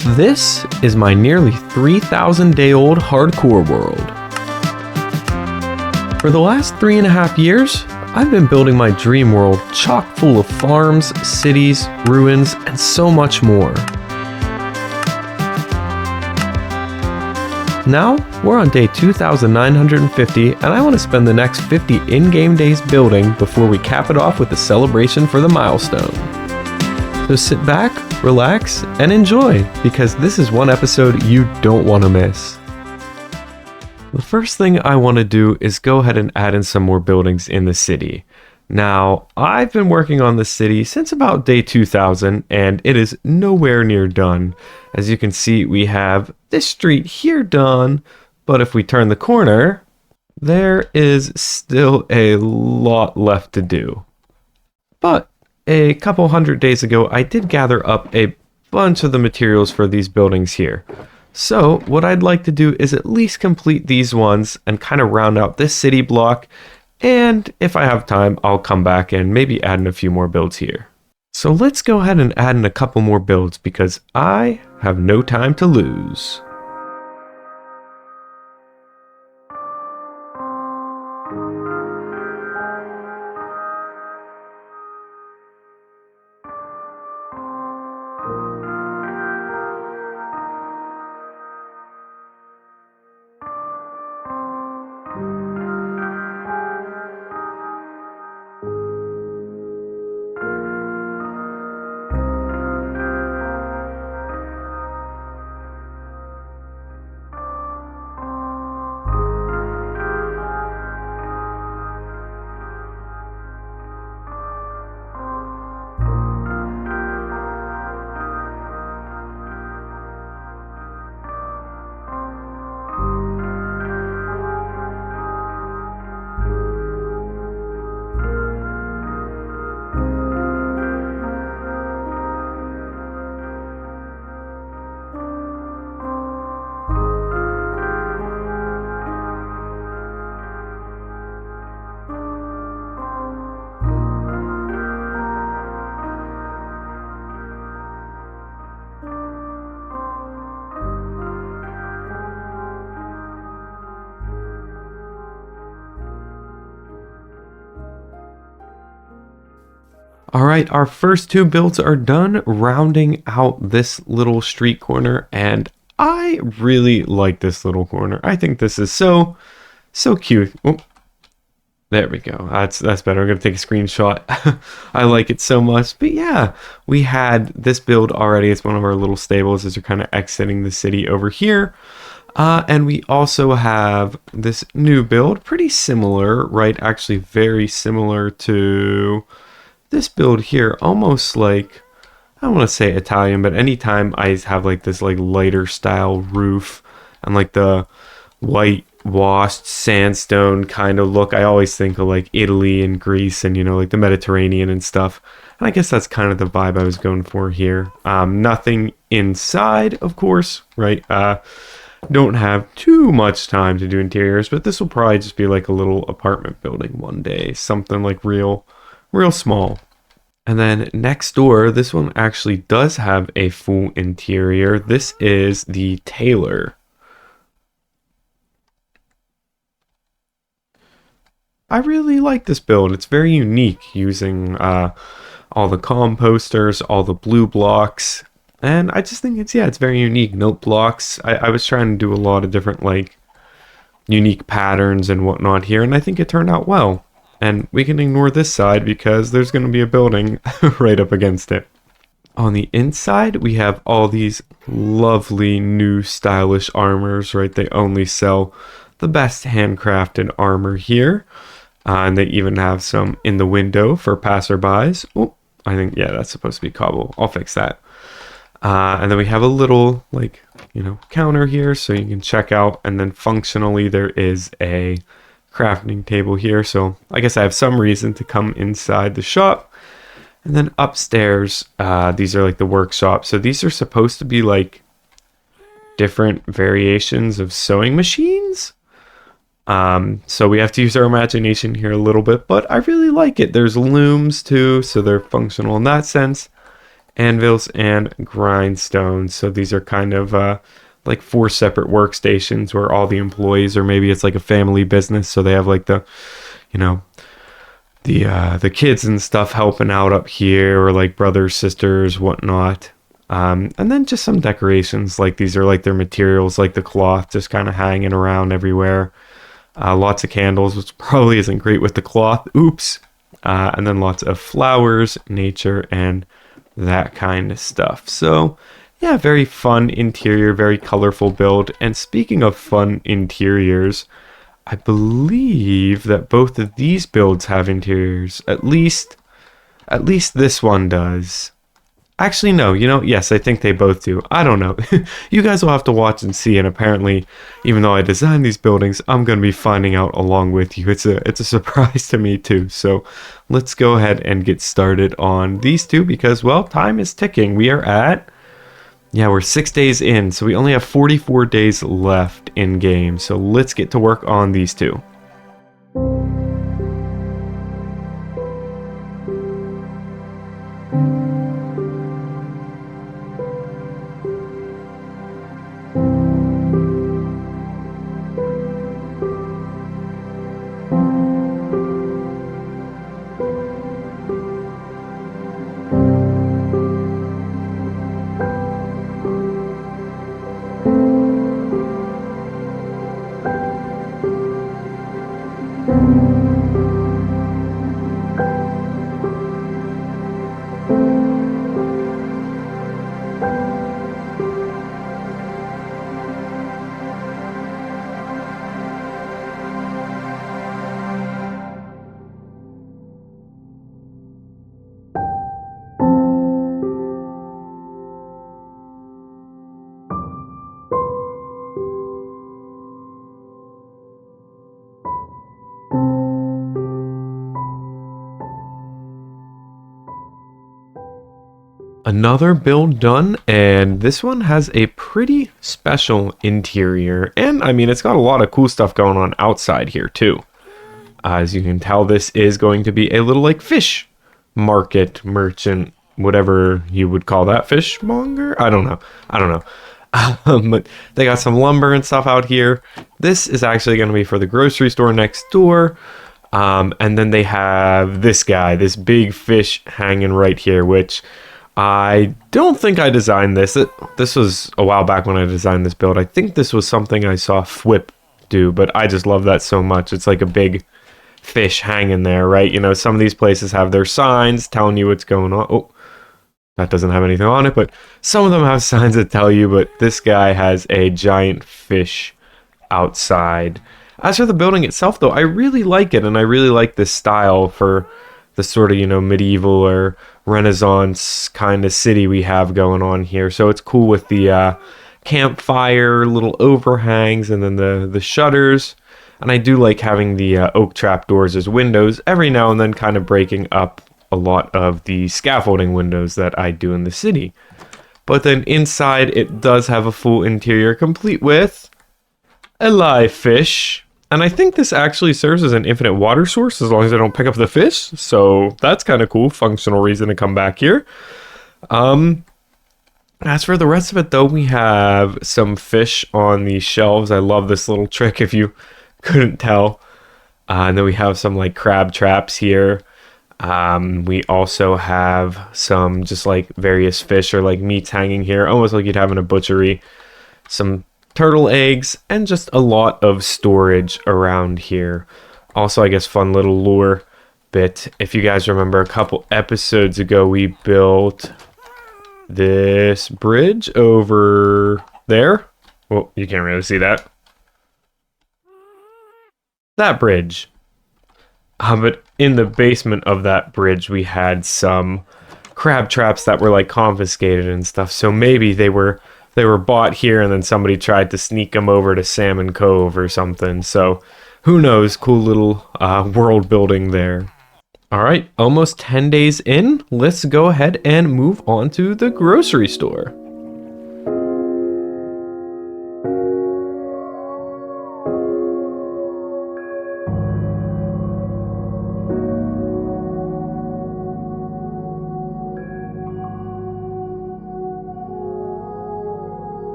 This is my nearly 3,000-day-old hardcore world. For the last 3.5 years, I've been building my dream world chock full of farms, cities, ruins, and so much more. Now, we're on day 2,950, and I want to spend the next 50 in-game days building before we cap it off with a celebration for the milestone. So sit back, relax, and enjoy, because this is one episode you don't want to miss. The first thing I want to do is go ahead and add in some more buildings in the city. Now, I've been working on the city since about day 2000, and it is nowhere near done. As you can see, we have this street here done, but if we turn the corner, there is still a lot left to do. But a couple hundred days ago, I did gather up a bunch of the materials for these buildings here. So what I'd like to do is at least complete these ones and kind of round out this city block. And if I have time, I'll come back and maybe add in a few more builds here. So let's go ahead and add in a couple more builds because I have no time to lose. Alright, our first two builds are done, rounding out this little street corner, and I really like this little corner. I think this is so cute. Oh, there we go. That's better. I'm going to take a screenshot. I like it so much. But yeah, we had this build already. It's one of our little stables as you're kind of exiting the city over here. And we also have this new build, pretty similar, right? Actually very similar to this build here, almost like, I don't want to say Italian, but anytime I have like this like lighter style roof and like the white washed sandstone kind of look, I always think of like Italy and Greece and, you know, like the Mediterranean and stuff. And I guess that's kind of the vibe I was going for here. Nothing inside, of course, right? Don't have too much time to do interiors, but this will probably just be like a little apartment building one day, something like real small. And then next door, this one actually does have a full interior. This is the tailor. I really like this build. It's very unique, using all the composters, all the blue blocks, and I just think it's very unique. Note blocks. I was trying to do a lot of different like unique patterns and whatnot here, and I think it turned out well. And we can ignore this side because there's going to be a building right up against it. On the inside, we have all these lovely new stylish armors, right? They only sell the best handcrafted armor here. And they even have some in the window for passerbys. Oh, I think, yeah, that's supposed to be cobble. I'll fix that. And then we have a little, like, you know, counter here so you can check out. And then functionally, there is a crafting table here, so I guess I have some reason to come inside the shop. And then upstairs, these are like the workshop, so these are supposed to be like different variations of sewing machines. So we have to use our imagination here a little bit, but I really like it. There's looms too, so they're functional in that sense. anvils and grindstones. So these are kind of like 4 separate workstations where all the employees, or maybe it's like a family business, so they have like the, you know, the kids and stuff helping out up here, or like brothers, sisters, whatnot. And then just some decorations, like these are like their materials, like the cloth just kind of hanging around everywhere. Lots of candles, which probably isn't great with the cloth. Oops. And then lots of flowers, nature, and that kind of stuff. So yeah, very fun interior, very colorful build. And speaking of fun interiors, I believe that both of these builds have interiors. At least this one does. Actually, no, yes, I think they both do. I don't know. You guys will have to watch and see, and apparently, even though I designed these buildings, I'm going to be finding out along with you. It's a surprise to me too. So let's go ahead and get started on these two because, well, time is ticking. We're 6 days in, so we only have 44 days left in game. So let's get to work on these two. Another build done, and this one has a pretty special interior, and I mean it's got a lot of cool stuff going on outside here too. As you can tell, this is going to be a little like fish market, merchant, whatever you would call that, fishmonger? I don't know. But they got some lumber and stuff out here. This is actually going to be for the grocery store next door. And then they have this guy, this big fish hanging right here, which I don't think I designed this. This was a while back when I designed this build. I think this was something I saw Fwip do, but I just love that so much. It's like a big fish hanging there, right? Some of these places have their signs telling you what's going on. Oh, that doesn't have anything on it, but some of them have signs that tell you, but this guy has a giant fish outside. As for the building itself, though, I really like it, and I really like this style for the sort of, medieval or Renaissance kind of city we have going on here. So it's cool with the campfire, little overhangs, and then the shutters. And I do like having the oak trap doors as windows, every now and then kind of breaking up a lot of the scaffolding windows that I do in the city. But then inside, it does have a full interior complete with a live fish. And I think this actually serves as an infinite water source as long as I don't pick up the fish. So that's kind of cool. Functional reason to come back here. As for the rest of it, though, we have some fish on the shelves. I love this little trick if you couldn't tell. And then we have some like crab traps here. We also have some just like various fish or like meats hanging here, almost like you'd have in a butchery. Some turtle eggs, and just a lot of storage around here. Also, I guess fun little lure bit. If you guys remember, a couple episodes ago, we built this bridge over there. Well, you can't really see that. That bridge. But in the basement of that bridge, we had some crab traps that were like confiscated and stuff. So maybe they were bought here and then somebody tried to sneak them over to Salmon Cove or something. So who knows? Cool little world building there. All right, almost 10 days in. Let's go ahead and move on to the grocery store.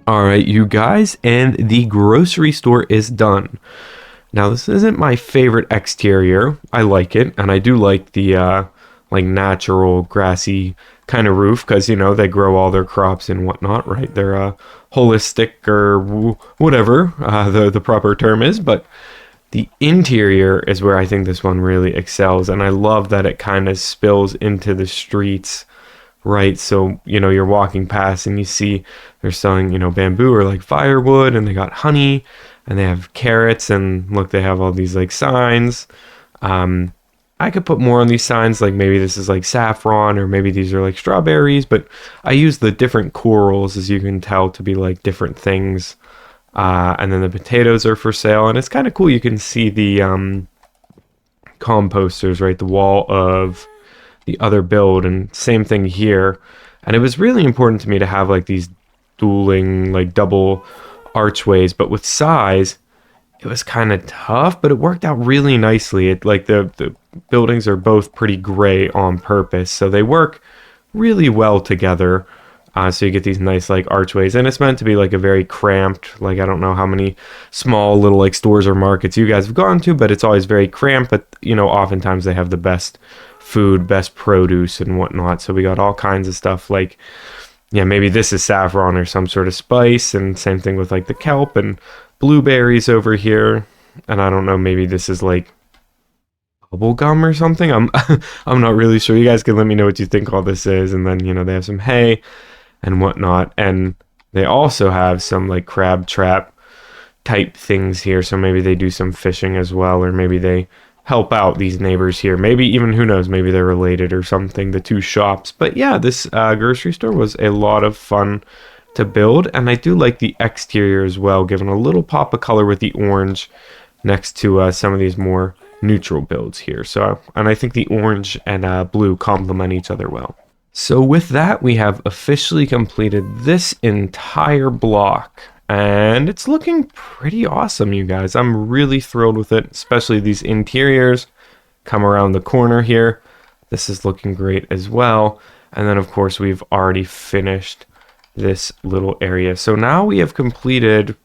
All right, you guys, and the grocery store is done. Now, this isn't my favorite exterior. I like it, and I do like the like natural grassy kind of roof because they grow all their crops and whatnot, right? They're holistic or whatever the proper term is, but the interior is where I think this one really excels, and I love that it kind of spills into the streets, right? So, you're walking past and you see they're selling, bamboo or like firewood, and they got honey and they have carrots, and look, they have all these like signs. I could put more on these signs, like maybe this is like saffron or maybe these are like strawberries, but I use the different corals, as you can tell, to be like different things. And then the potatoes are for sale, and it's kind of cool. You can see the composters, right? The wall of the other build, and same thing here. And it was really important to me to have like these dueling, like double archways, but with size, it was kind of tough, but it worked out really nicely. It like the buildings are both pretty gray on purpose, so they work really well together. So you get these nice like archways, and it's meant to be like a very cramped, like I don't know how many small little like stores or markets you guys have gone to, but it's always very cramped. But oftentimes they have the best food, best produce and whatnot. So we got all kinds of stuff like, yeah, maybe this is saffron or some sort of spice, and same thing with like the kelp and blueberries over here. And I don't know, maybe this is like bubble gum or something. I'm not really sure. You guys can let me know what you think all this is. And then they have some hay and whatnot, and they also have some like crab trap type things here, so maybe they do some fishing as well, or maybe they help out these neighbors here, maybe even, who knows, maybe they're related or something, the two shops. But yeah, this grocery store was a lot of fun to build, and I do like the exterior as well, given a little pop of color with the orange next to some of these more neutral builds here. So, and I think the orange and blue complement each other well. So with that, we have officially completed this entire block, and it's looking pretty awesome, you guys. I'm really thrilled with it, especially these interiors come around the corner here. This is looking great as well. And then of course we've already finished this little area. So now we have completed,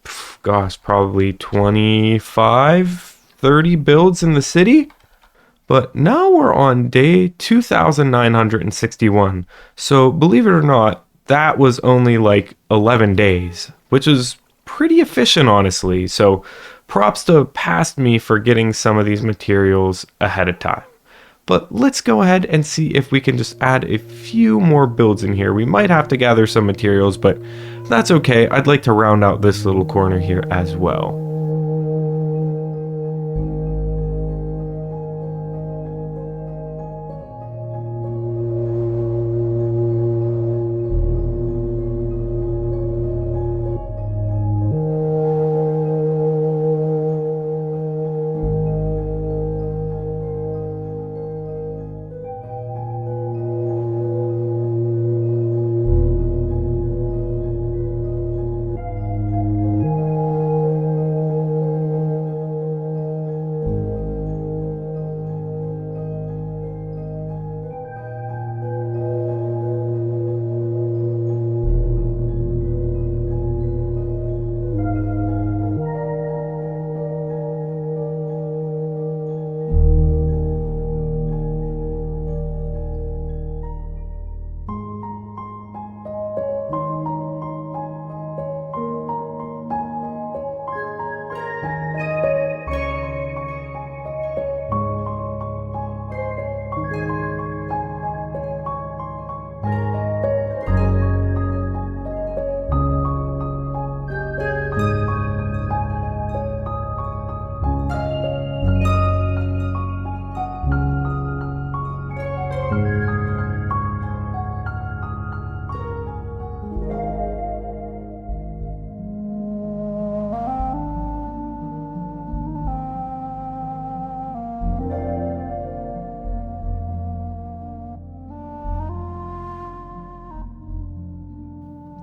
gosh, probably 25, 30 builds in the city. But now we're on day 2,961. So believe it or not, that was only like 11 days, which is pretty efficient, honestly. So props to past me for getting some of these materials ahead of time. But let's go ahead and see if we can just add a few more builds in here. We might have to gather some materials, but that's okay. I'd like to round out this little corner here as well.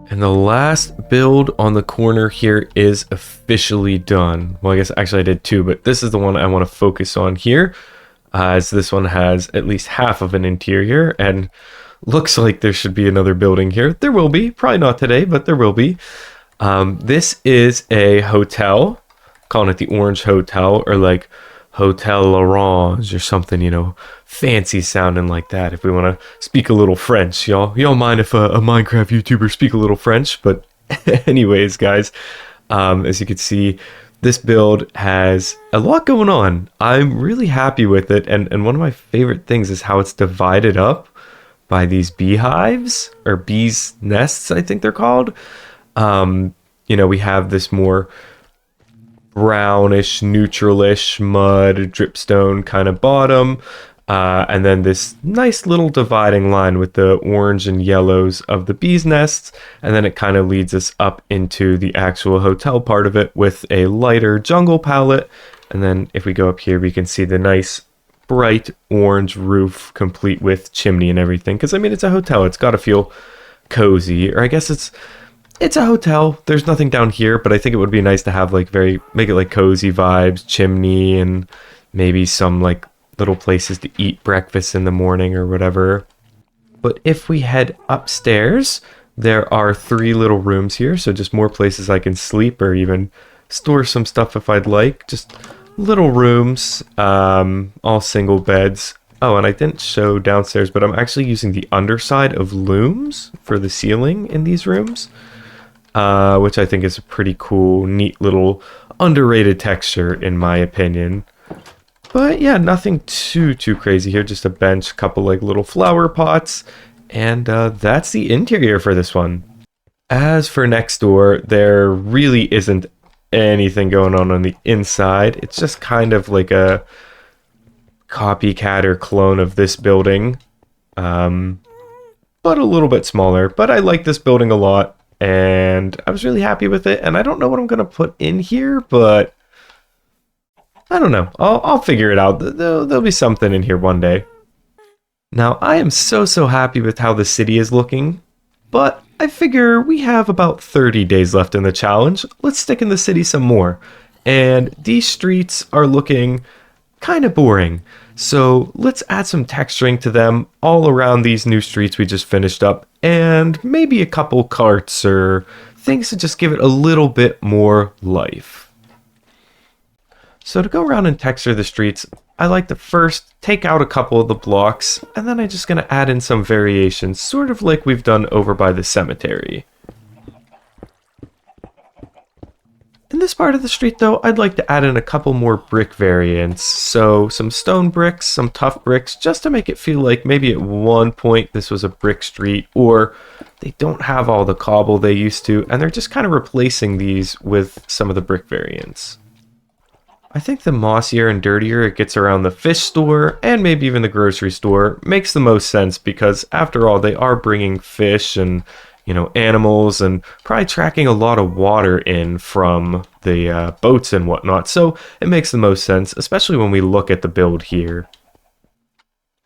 And the last build on the corner here is officially done. Well, I guess actually I did two, but this is the one I want to focus on here, as this one has at least half of an interior and looks like there should be another building here. There will be, probably not today, but there will be. This is a hotel, calling it the Orange Hotel, or like Hotel L'Orange or something, fancy sounding like that. If we want to speak a little French, y'all mind if a Minecraft YouTuber speak a little French? But anyways, guys, as you can see, this build has a lot going on. I'm really happy with it, and one of my favorite things is how it's divided up by these beehives, or bees nests, I think they're called. We have this more brownish, neutralish mud, dripstone kind of bottom. And then this nice little dividing line with the orange and yellows of the bees nests. And then it kind of leads us up into the actual hotel part of it with a lighter jungle palette. And then if we go up here, we can see the nice bright orange roof complete with chimney and everything. Because, I mean, it's a hotel. It's got to feel cozy. Or I guess it's a hotel. There's nothing down here, but I think it would be nice to have make it like cozy vibes, chimney, and maybe some like little places to eat breakfast in the morning or whatever. But if we head upstairs, there are 3 little rooms here, so just more places I can sleep or even store some stuff if I'd like. Just little rooms, all single beds. Oh, and I didn't show downstairs, but I'm actually using the underside of looms for the ceiling in these rooms. Which I think is a pretty cool, neat little underrated texture in my opinion. But yeah, nothing too crazy here. Just a bench, a couple like little flower pots, and that's the interior for this one. As for next door, there really isn't anything going on the inside. It's just kind of like a copycat or clone of this building, but a little bit smaller. But I like this building a lot, and I was really happy with it. And I don't know what I'm going to put in here, but I don't know. I'll figure it out. There'll be something in here one day. Now, I am so happy with how the city is looking, but I figure we have about 30 days left in the challenge. Let's stick in the city some more. And these streets are looking kind of boring. So let's add some texturing to them all around these new streets we just finished up, and maybe a couple carts or things to just give it a little bit more life. So to go around and texture the streets, I like to first take out a couple of the blocks, and then I'm just going to add in some variations, sort of like we've done over by the cemetery. In this part of the street, though, I'd like to add in a couple more brick variants. So some stone bricks, some tough bricks, just to make it feel like maybe at one point this was a brick street, or they don't have all the cobble they used to, and they're just kind of replacing these with some of the brick variants. I think the mossier and dirtier it gets around the fish store, and maybe even the grocery store, makes the most sense, because after all, they are bringing fish and animals, and probably tracking a lot of water in from the boats and whatnot. So it makes the most sense, especially when we look at the build here.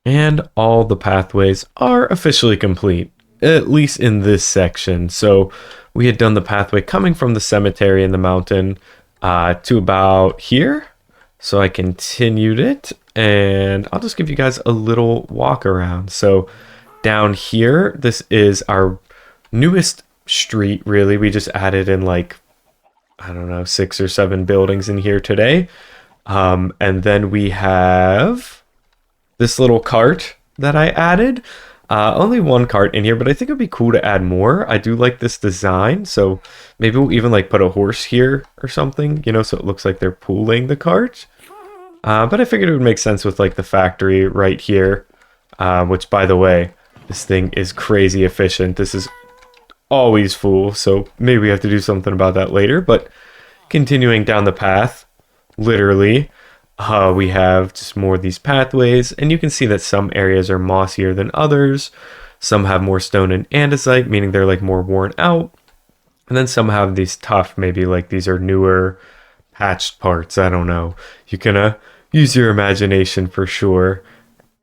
And all the pathways are officially complete, at least in this section. So we had done the pathway coming from the cemetery in the mountain to about here. So I continued it, and I'll just give you guys a little walk around. So down here, this is our newest street, really. We just added in like, I don't know, 6 or 7 buildings in here today. And then we have this little cart that I added. Only one cart in here, but I think it'd be cool to add more. I do like this design, so maybe we'll even like put a horse here or something, so it looks like they're pulling the cart. But I figured it would make sense with like the factory right here, which, by the way, this thing is crazy efficient. This is always full, so maybe we have to do something about that later. But continuing down the path, literally, we have just more of these pathways, and you can see that some areas are mossier than others. Some have more stone and andesite, meaning they're like more worn out, and then some have these tough, maybe like these are newer patched parts. I don't know, you can use your imagination for sure.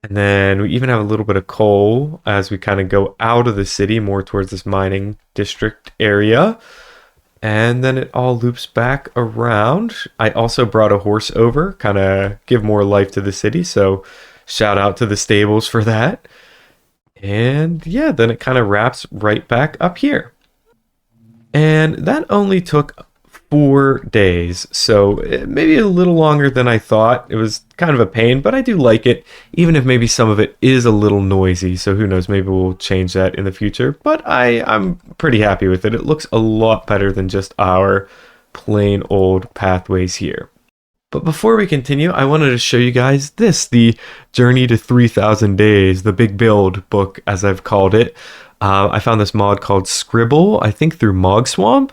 And then we even have a little bit of coal as we kind of go out of the city more towards this mining district area. And then it all loops back around. I also brought a horse over, kind of give more life to the city. So shout out to the stables for that. And yeah, then it kind of wraps right back up here. And that only took 4 days, so maybe a little longer than I thought. It was kind of a pain, but I do like it, even if maybe some of it is a little noisy. So who knows, maybe we'll change that in the future. But I'm pretty happy with it. It looks a lot better than just our plain old pathways here. But before we continue, I wanted to show you guys this, the Journey to 3,000 Days, the Big Build book, as I've called it. I found this mod called Scribble, I think through Mogswamp,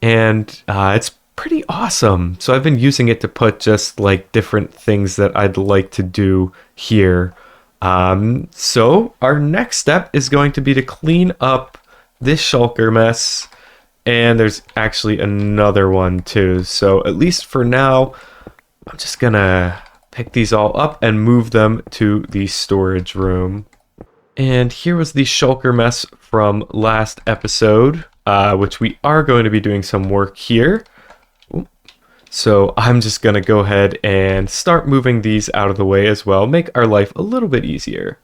and it's pretty awesome. So I've been using it to put just like different things that I'd like to do here. So our next step is going to be to clean up this shulker mess, and there's actually another one too. So at least for now, I'm just gonna pick these all up and move them to the storage room. And here was the shulker mess from last episode, which we are going to be doing some work here. So I'm just gonna go ahead and start moving these out of the way as well, make our life a little bit easier.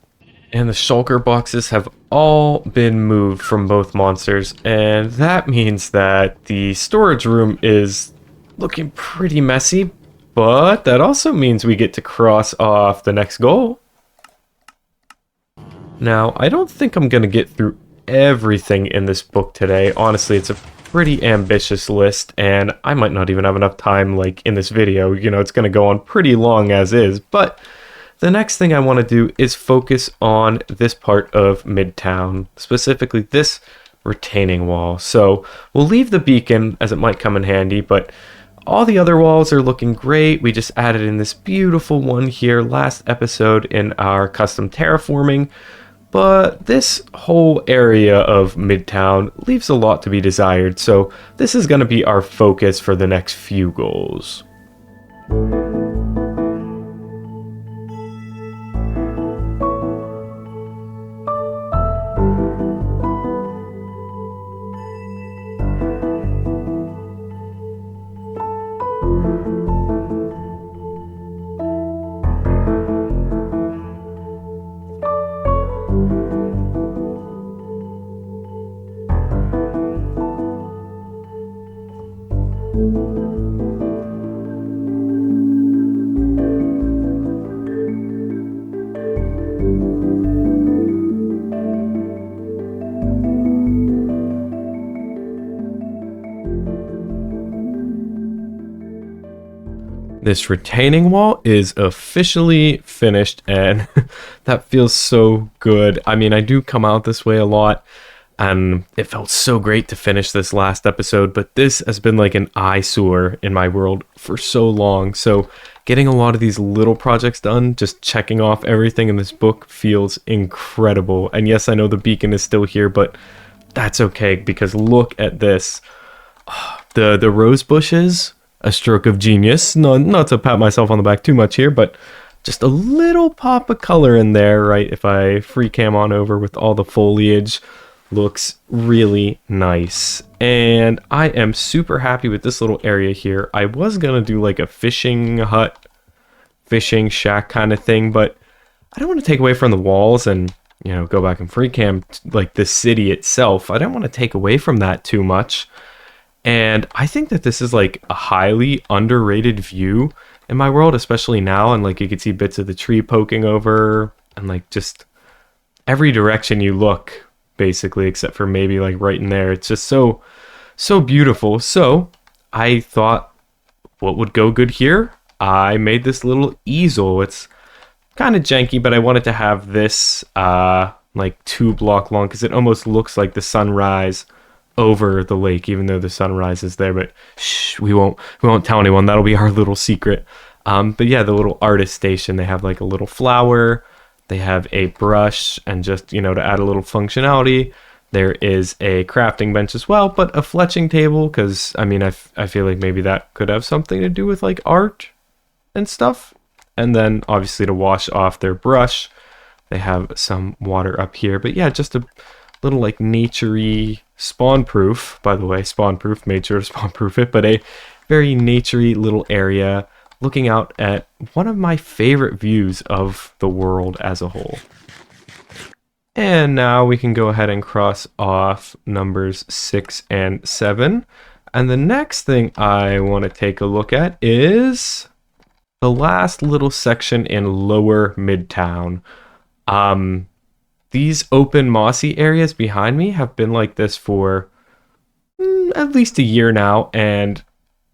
And the shulker boxes have all been moved from both monsters, and that means that the storage room is looking pretty messy. But that also means we get to cross off the next goal. Now, I don't think I'm going to get through everything in this book today. Honestly, it's a pretty ambitious list, and I might not even have enough time, like, in this video. You know, it's going to go on pretty long as is. But the next thing I want to do is focus on this part of Midtown, specifically this retaining wall. So we'll leave the beacon, as it might come in handy, but all the other walls are looking great. We just added in this beautiful one here last episode in our custom terraforming. But this whole area of Midtown leaves a lot to be desired. So this is going to be our focus for the next few goals. This retaining wall is officially finished, and that feels so good. I mean, I do come out this way a lot, and it felt so great to finish this last episode, but this has been like an eyesore in my world for so long. So getting a lot of these little projects done, just checking off everything in this book, feels incredible. And yes, I know the beacon is still here, but that's okay, because look at this. The rose bushes, a stroke of genius. No, not to pat myself on the back too much here, but just a little pop of color in there, right? If I free cam on over with all the foliage, looks really nice. And I am super happy with this little area here. I was gonna do like a fishing hut, fishing shack kind of thing, but I don't want to take away from the walls and, you know, go back and free cam like the city itself. I don't want to take away from that too much. And I think that this is like a highly underrated view in my world, especially now. And like you can see bits of the tree poking over, and like just every direction you look, basically, except for maybe like right in there. It's just so beautiful. So I thought, what would go good here? I made this little easel. It's kind of janky, but I wanted to have this like 2 block long, because it almost looks like the sunrise over the lake, even though the sunrise is there. But shh, we won't tell anyone. That'll be our little secret. But yeah, the little artist station, they have like a little flower, they have a brush, and just, you know, to add a little functionality, there is a crafting bench as well, but a fletching table, because I mean, I feel like maybe that could have something to do with like art and stuff. And then obviously to wash off their brush, they have some water up here. But yeah, just a little like naturey, spawn proof, by the way, spawn proof, made sure to spawn proof it, but a very naturey little area looking out at one of my favorite views of the world as a whole. And now we can go ahead and cross off numbers 6 and 7. And the next thing I want to take a look at is the last little section in Lower Midtown. These open mossy areas behind me have been like this for at least a year now, and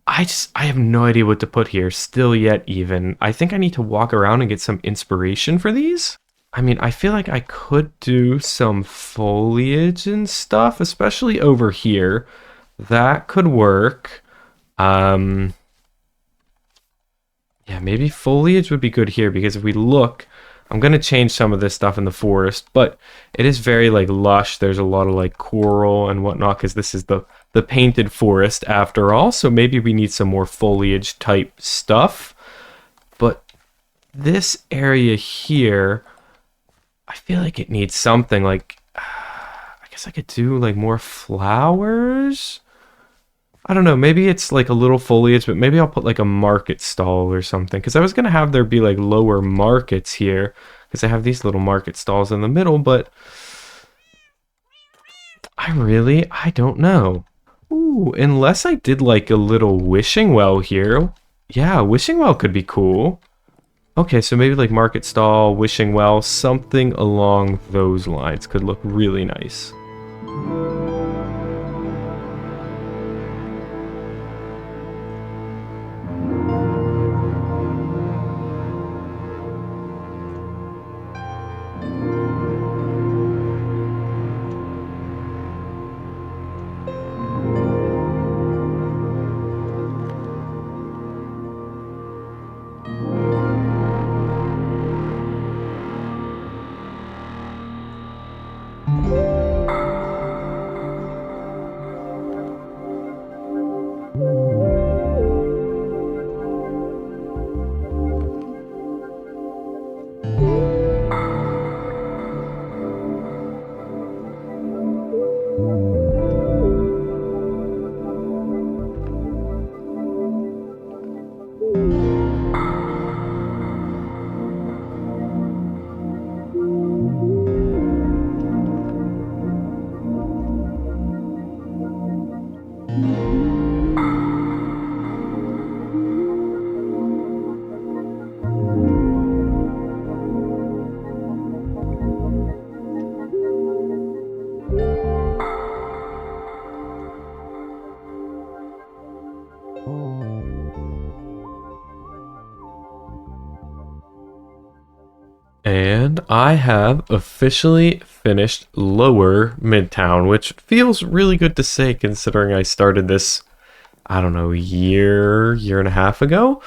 I have no idea what to put here still yet even. I think I need to walk around and get some inspiration for these. I mean, I feel like I could do some foliage and stuff, especially over here. That could work. Yeah, maybe foliage would be good here because if we look, I'm going to change some of this stuff in the forest, but it is very like lush. There's a lot of like coral and whatnot because this is the painted forest after all. So maybe we need some more foliage type stuff. But this area here, I feel like it needs something like, I guess I could do like more flowers. I don't know, maybe it's like a little foliage, but maybe I'll put like a market stall or something. Because I was going to have there be like lower markets here. Because I have these little market stalls in the middle, but I don't know. Ooh, unless I did like a little wishing well here. Yeah, wishing well could be cool. Okay, so maybe like market stall, wishing well, something along those lines could look really nice. And I have officially finished Lower Midtown, which feels really good to say considering I started this, I don't know, year and a half ago.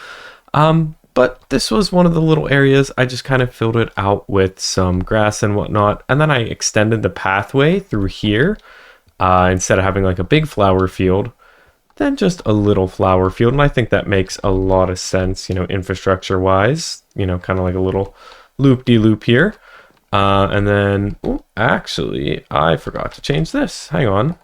But this was one of the little areas. I just kind of filled it out with some grass and whatnot. And then I extended the pathway through here instead of having like a big flower field, then just a little flower field. And I think that makes a lot of sense, you know, infrastructure wise, you know, kind of like a little loop-de-loop here. And then, actually, I forgot to change this. Hang on.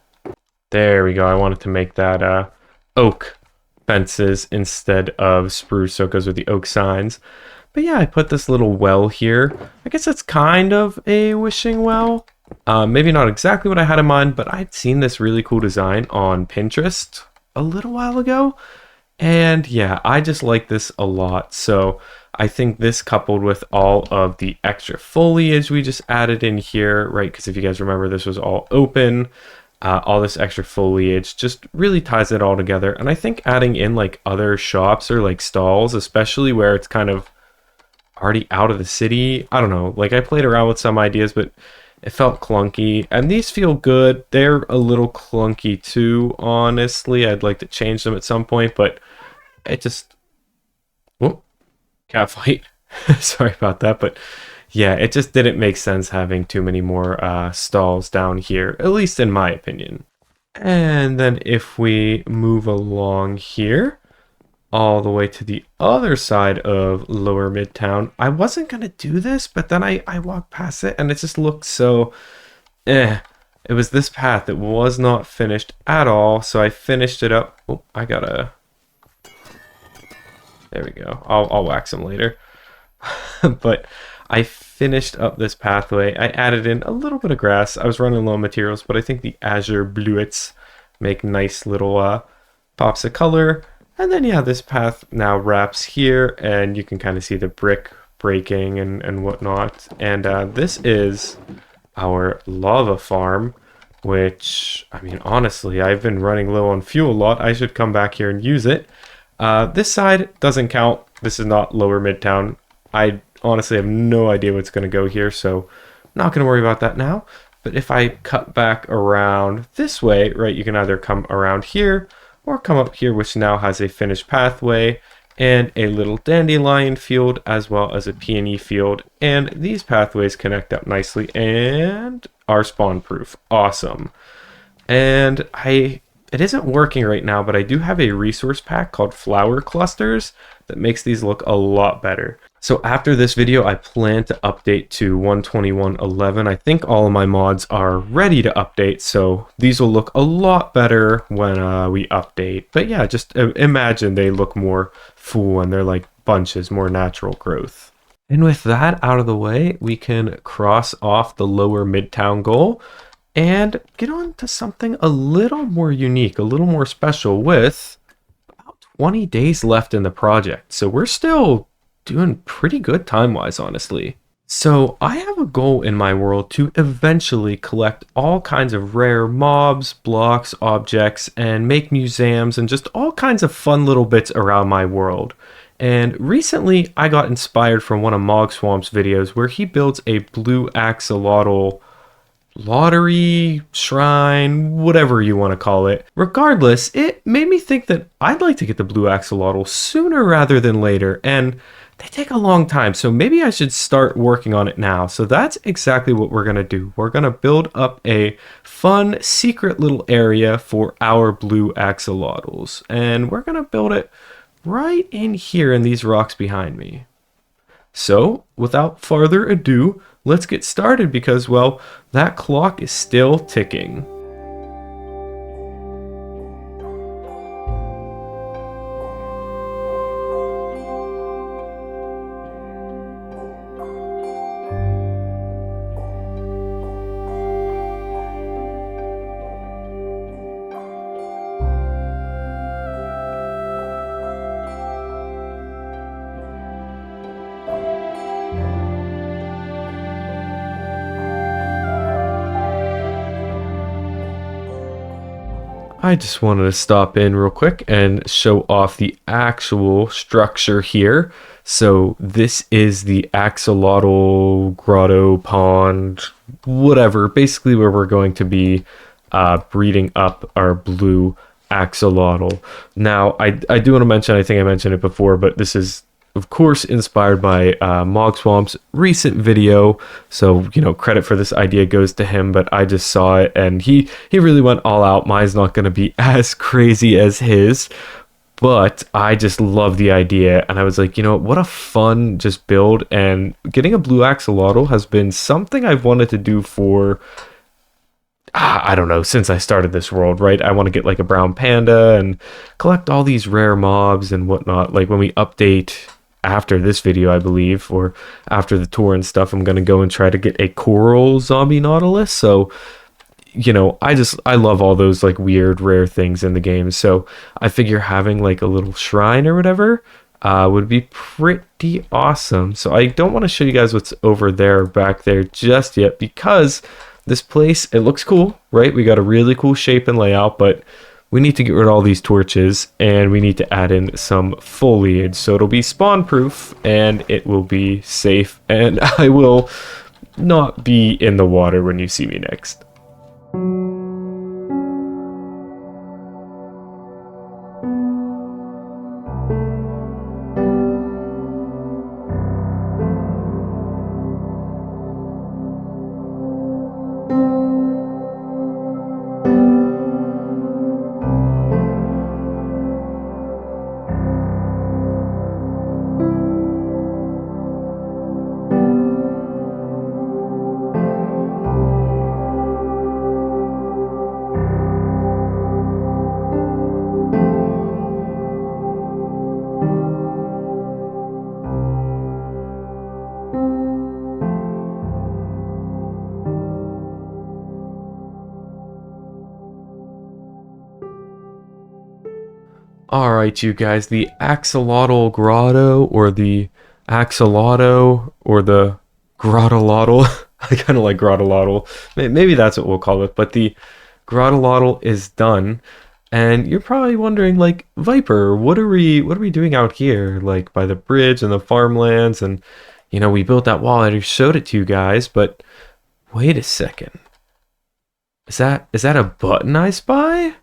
There we go. I wanted to make that oak fences instead of spruce, so it goes with the oak signs. But yeah, I put this little well here. I guess that's kind of a wishing well. Maybe not exactly what I had in mind, but I'd seen this really cool design on Pinterest a little while ago. And yeah, I just like this a lot. So I think this coupled with all of the extra foliage we just added in here, right? Because if you guys remember, this was all open. All this extra foliage just really ties it all together. And I think adding in like other shops or like stalls, especially where it's kind of already out of the city. I don't know. Like I played around with some ideas, but it felt clunky. And these feel good. They're a little clunky too, honestly. I'd like to change them at some point, but it just... Whoop. Cat fight. Sorry about that, but yeah, it just didn't make sense having too many more stalls down here, at least in my opinion. And then if we move along here, all the way to the other side of Lower Midtown, I wasn't going to do this, but then I walked past it and it just looked so It was this path that was not finished at all, so I finished it up. Oh, I gotta... There we go. I'll wax them later. But I finished up this pathway. I added in a little bit of grass. I was running low on materials, but I think the azure bluets make nice little pops of color. And then yeah, this path now wraps here, and you can kind of see the brick breaking and whatnot. And this is our lava farm, which, I mean, honestly, I've been running low on fuel a lot. I should come back here and use it. This side doesn't count. This is not Lower Midtown. I honestly have no idea what's going to go here, so not going to worry about that now. But if I cut back around this way, right, you can either come around here or come up here, which now has a finished pathway and a little dandelion field as well as a peony field. And these pathways connect up nicely and are spawn proof. Awesome. And it isn't working right now, but I do have a resource pack called Flower Clusters that makes these look a lot better. So after this video, I plan to update to 121.11. I think all of my mods are ready to update, so these will look a lot better when we update. But yeah, just imagine they look more full and they're like bunches, more natural growth. And with that out of the way, we can cross off the Lower Midtown goal and get on to something a little more unique, a little more special, with about 20 days left in the project. So we're still doing pretty good time-wise, honestly. So I have a goal in my world to eventually collect all kinds of rare mobs, blocks, objects, and make museums and just all kinds of fun little bits around my world. And recently I got inspired from one of Mogswamp's videos where he builds a blue axolotl lottery, shrine, whatever you want to call it. Regardless, it made me think that I'd like to get the blue axolotl sooner rather than later, and they take a long time, so maybe I should start working on it now. So that's exactly what we're going to do. We're going to build up a fun, secret little area for our blue axolotls, and we're going to build it right in here in these rocks behind me. So, without further ado, let's get started because, well, that clock is still ticking. I just wanted to stop in real quick and show off the actual structure here. So this is the axolotl grotto pond, whatever, basically where we're going to be breeding up our blue axolotl. Now, I do want to mention, I think I mentioned it before, but this is of course inspired by Mogswamp's recent video, so you know, credit for this idea goes to him, but I just saw it and he really went all out. Mine's not going to be as crazy as his, but I just love the idea, and I was like, you know what a fun just build. And getting a blue axolotl has been something I've wanted to do for I don't know, since I started this world, right? I want to get like a brown panda and collect all these rare mobs and whatnot. Like when we update after this video, I believe, or after the tour and stuff, I'm going to go and try to get a coral zombie nautilus. So, you know, I love all those like weird rare things in the game. So I figure having like a little shrine or whatever would be pretty awesome. So I don't want to show you guys what's over there, back there just yet, because this place, it looks cool, right? We got a really cool shape and layout, but we need to get rid of all these torches and we need to add in some foliage. So it'll be spawn proof and it will be safe, and I will not be in the water when you see me next. All right, you guys, the axolotl grotto or the axolotl or the grottolotl. I kind of like grottolotl. Maybe that's what we'll call it, but the grottolotl is done. And you're probably wondering, like, Viper, what are we doing out here, like by the bridge and the farmlands? And we built that wall. I just showed it to you guys, but wait a second. Is that a button I spy?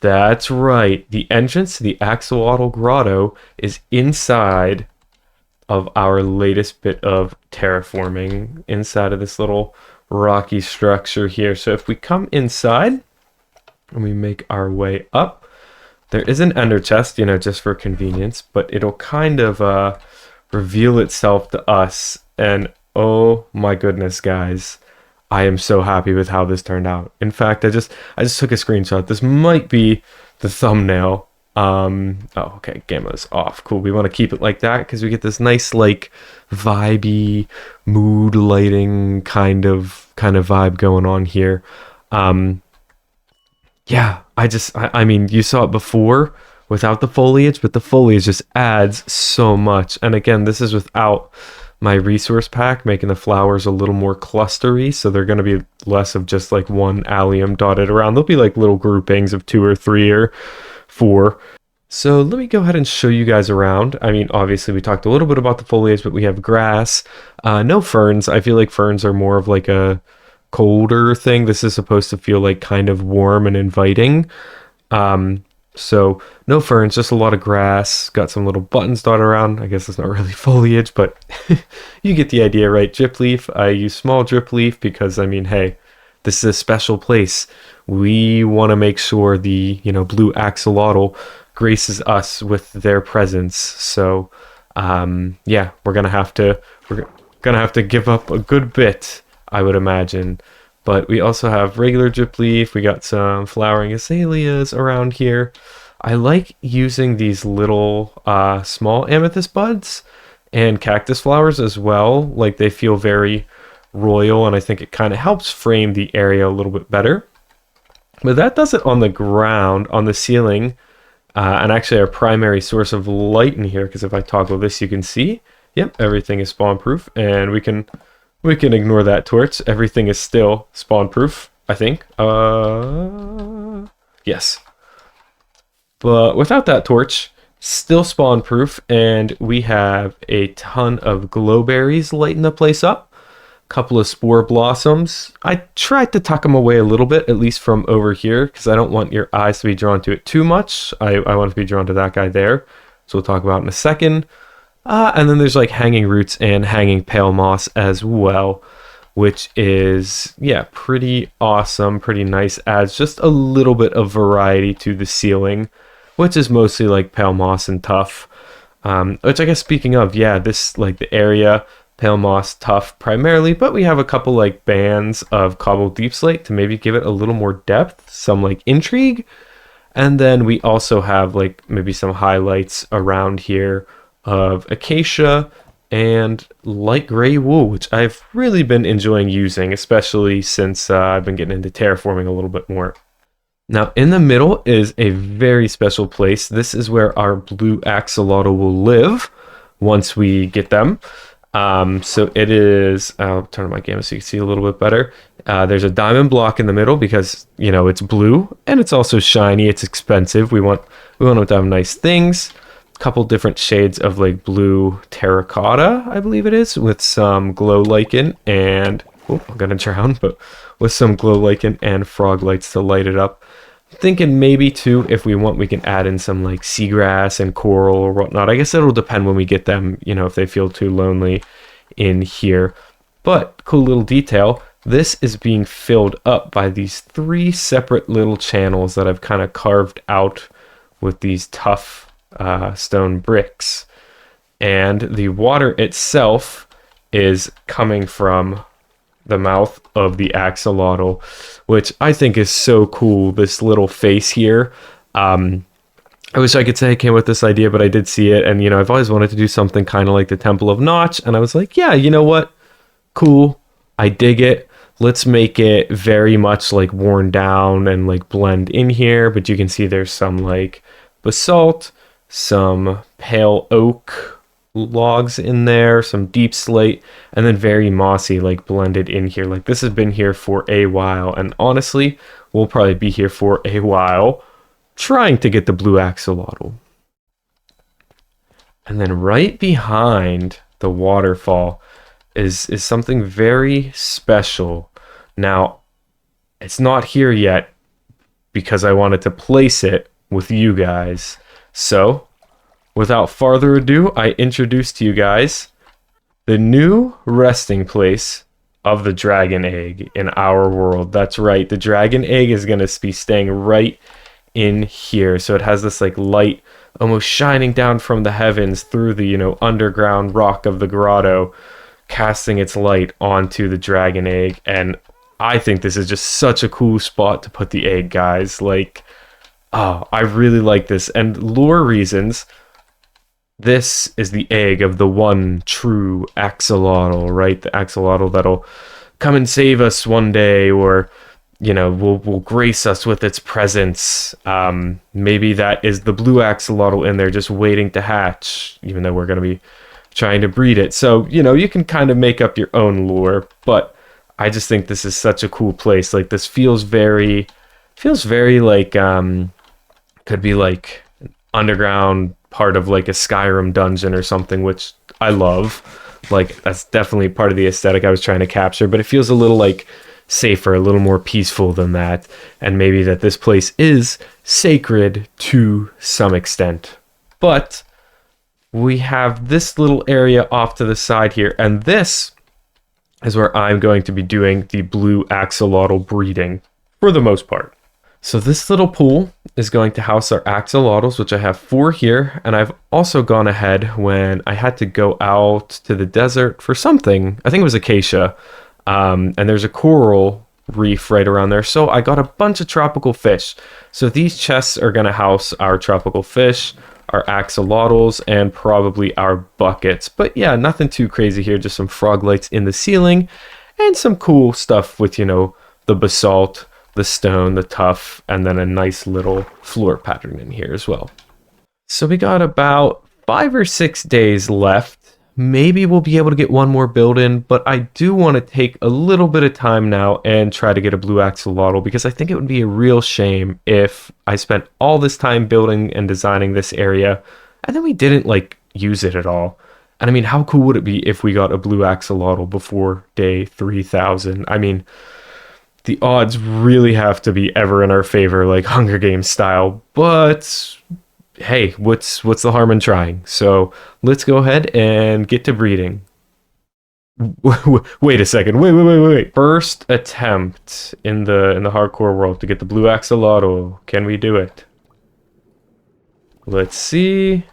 That's right. The entrance to the Axolotl Grotto is inside of our latest bit of terraforming, inside of this little rocky structure here. So if we come inside and we make our way up, there is an ender chest, just for convenience, but it'll kind of reveal itself to us. And oh my goodness, guys. I am so happy with how this turned out. In fact, I just took a screenshot. This might be the thumbnail. Oh, okay, gamma's off. Cool. We want to keep it like that because we get this nice, like, vibey, mood lighting kind of vibe going on here. Yeah, I mean, you saw it before without the foliage, but the foliage just adds so much. And again, this is without my resource pack, making the flowers a little more clustery, so they're going to be less of just like one allium dotted around. They'll be like little groupings of 2 or 3 or 4. So let me go ahead and show you guys around. I mean, obviously we talked a little bit about the foliage, but we have grass, no ferns. I feel like ferns are more of like a colder thing. This is supposed to feel like kind of warm and inviting. So no ferns, just a lot of grass. Got some little buttons dotted around. I guess it's not really foliage, but you get the idea, right? Drip leaf. I use small drip leaf because, I mean, hey, this is a special place. We want to make sure the, blue axolotl graces us with their presence. So, yeah, we're gonna have to give up a good bit, I would imagine. But we also have regular drip leaf. We got some flowering azaleas around here. I like using these little small amethyst buds and cactus flowers as well. Like, they feel very royal, and I think it kind of helps frame the area a little bit better. But that does it on the ground. On the ceiling, and actually our primary source of light in here, because if I toggle this, you can see, yep, everything is spawn proof, and we can ignore that torch. Everything is still spawn proof, I think. Yes. But without that torch, still spawn proof, and we have a ton of glowberries lighting the place up. Couple of spore blossoms. I tried to tuck them away a little bit, at least from over here, because I don't want your eyes to be drawn to it too much. I want to be drawn to that guy there. So we'll talk about it in a second. And then there's like hanging roots and hanging pale moss as well, which is, yeah, pretty awesome, pretty nice. Adds just a little bit of variety to the ceiling, which is mostly like pale moss and tuff. Which I guess, speaking of, yeah, this, like, the area, pale moss, tuff primarily, but we have a couple like bands of cobbled deep slate to maybe give it a little more depth, some like intrigue. And then we also have like maybe some highlights around here of acacia and light gray wool, which I've really been enjoying using, especially since I've been getting into terraforming a little bit more. Now, in the middle is a very special place. This is where our blue axolotl will live once we get them. So it is, I'll turn on my gamma so you can see a little bit better. There's a diamond block in the middle because, it's blue and it's also shiny. It's expensive. We want it to have nice things. Couple different shades of like blue terracotta, I believe it is, with some glow lichen and, oh, I'm gonna drown, but with some glow lichen and frog lights to light it up. Thinking maybe too, if we want, we can add in some like seagrass and coral or whatnot. I guess it'll depend when we get them, if they feel too lonely in here. But cool little detail, this is being filled up by these 3 separate little channels that I've kind of carved out with these tough stone bricks, and the water itself is coming from the mouth of the axolotl, which I think is so cool. This little face here, I wish I could say I came with this idea, but I did see it, and I've always wanted to do something kind of like the Temple of Notch, and I was like, yeah, you know what, cool, I dig it. let's make it very much like worn down and like blend in here. But you can see there's some like basalt, some pale oak logs in there, some deep slate, and then very mossy like blended in here. Like this has been here for a while, and honestly we'll probably be here for a while trying to get the blue axolotl. And then right behind the waterfall is something very special. Now, it's not here yet because I wanted to place it with you guys. So, without further ado, I introduce to you guys the new resting place of the dragon egg in our world. That's right, the dragon egg is going to be staying right in here. So it has this like light almost shining down from the heavens through the, underground rock of the grotto, casting its light onto the dragon egg. And I think this is just such a cool spot to put the egg, guys. Like, oh, I really like this. And lore reasons, this is the egg of the one true axolotl, right? The axolotl that'll come and save us one day, or will grace us with its presence. Maybe that is the blue axolotl in there just waiting to hatch, even though we're going to be trying to breed it. So, you can kind of make up your own lore, but I just think this is such a cool place. Like this feels very like, could be like an underground part of like a Skyrim dungeon or something, which I love. Like that's definitely part of the aesthetic I was trying to capture, but it feels a little like safer, a little more peaceful than that, and maybe that this place is sacred to some extent. But we have this little area off to the side here, and this is where I'm going to be doing the blue axolotl breeding for the most part. So this little pool is going to house our axolotls, which I have 4 here, and I've also gone ahead when I had to go out to the desert for something. I think it was acacia. And there's a coral reef right around there. So I got a bunch of tropical fish. So these chests are going to house our tropical fish, our axolotls, and probably our buckets. But yeah, nothing too crazy here. Just some frog lights in the ceiling and some cool stuff with, the basalt, the stone, the tuff, and then a nice little floor pattern in here as well. So we got about 5 or 6 days left. Maybe we'll be able to get one more build in, but I do want to take a little bit of time now and try to get a blue axolotl, because I think it would be a real shame if I spent all this time building and designing this area and then we didn't like use it at all. And I mean, how cool would it be if we got a blue axolotl before day 3000? I mean, the odds really have to be ever in our favor, like Hunger Games style, but hey, what's the harm in trying? So let's go ahead and get to breeding. Wait a second. Wait. First attempt in the hardcore world to get the blue axolotl. Can we do it? Let's see.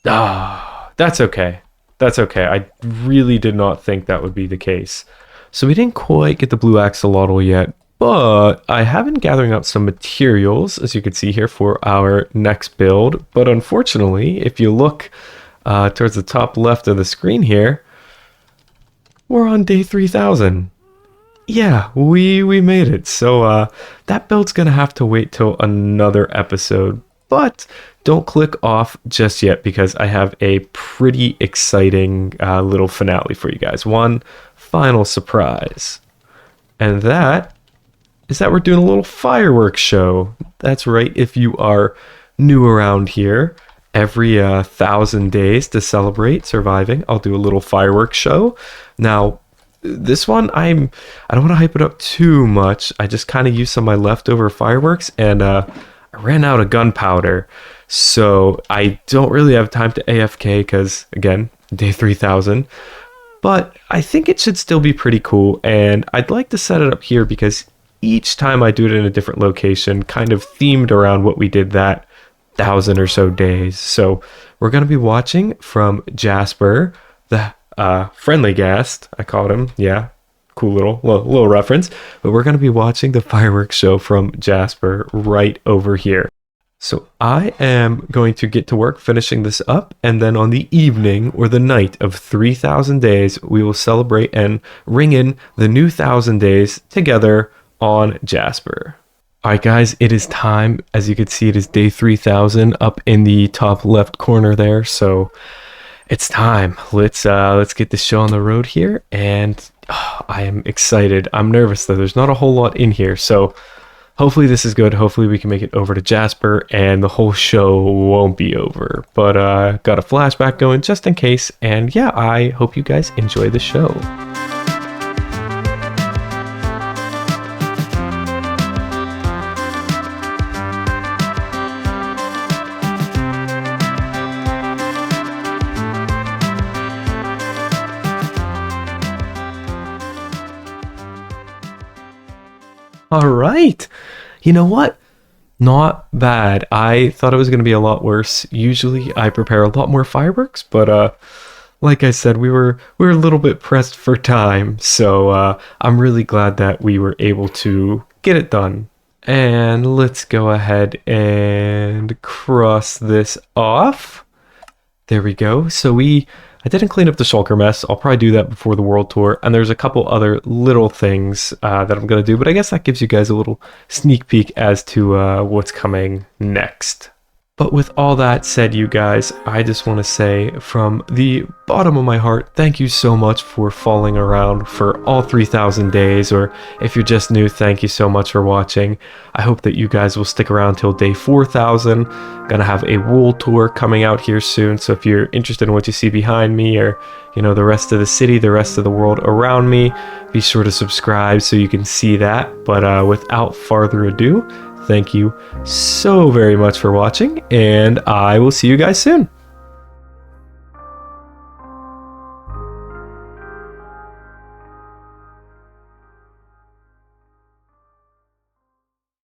Ah, that's okay. That's okay. I really did not think that would be the case. So we didn't quite get the blue axolotl yet, but I have been gathering up some materials, as you can see here, for our next build. But unfortunately, if you look towards the top left of the screen here, we're on day 3000. Yeah, we made it. So that build's gonna have to wait till another episode. But don't click off just yet, because I have a pretty exciting little finale for you guys. One final surprise. And that is that we're doing a little fireworks show. That's right, if you are new around here, every 1,000 days to celebrate surviving, I'll do a little fireworks show. Now, this one, I don't want to hype it up too much. I just kind of used some of my leftover fireworks, and I ran out of gunpowder. So I don't really have time to AFK because, again, day 3000. But I think it should still be pretty cool, and I'd like to set it up here because each time I do it in a different location, kind of themed around what we did that 1,000 or so days. So we're going to be watching from Jasper, the friendly guest, I called him. Yeah, cool little reference. But we're going to be watching the fireworks show from Jasper right over here. So I am going to get to work finishing this up, and then on the evening or the night of 3,000 days, we will celebrate and ring in the new 1,000 days together on Jasper. All right, guys, it is time. As you can see, it is day 3,000 up in the top left corner there. So it's time. Let's get this show on the road here, and I am excited. I'm nervous though. There's not a whole lot in here, so hopefully this is good. Hopefully we can make it over to Jasper, and the whole show won't be over. But got a flashback going just in case, and yeah, I hope you guys enjoy the show. All right. You know what? Not bad. I thought it was going to be a lot worse. Usually I prepare a lot more fireworks, but like I said, we were a little bit pressed for time. So I'm really glad that we were able to get it done. And let's go ahead and cross this off. There we go. So I didn't clean up the shulker mess. I'll probably do that before the world tour. And there's a couple other little things that I'm going to do, but I guess that gives you guys a little sneak peek as to what's coming next. But with all that said, you guys, I just want to say from the bottom of my heart, thank you so much for following around for all 3,000 days, or if you're just new, thank you so much for watching. I hope that you guys will stick around till day 4,000. Gonna have a world tour coming out here soon, so if you're interested in what you see behind me, or you know, the rest of the city, the rest of the world around me, be sure to subscribe so you can see that. But without further ado, thank you so very much for watching, and I will see you guys soon.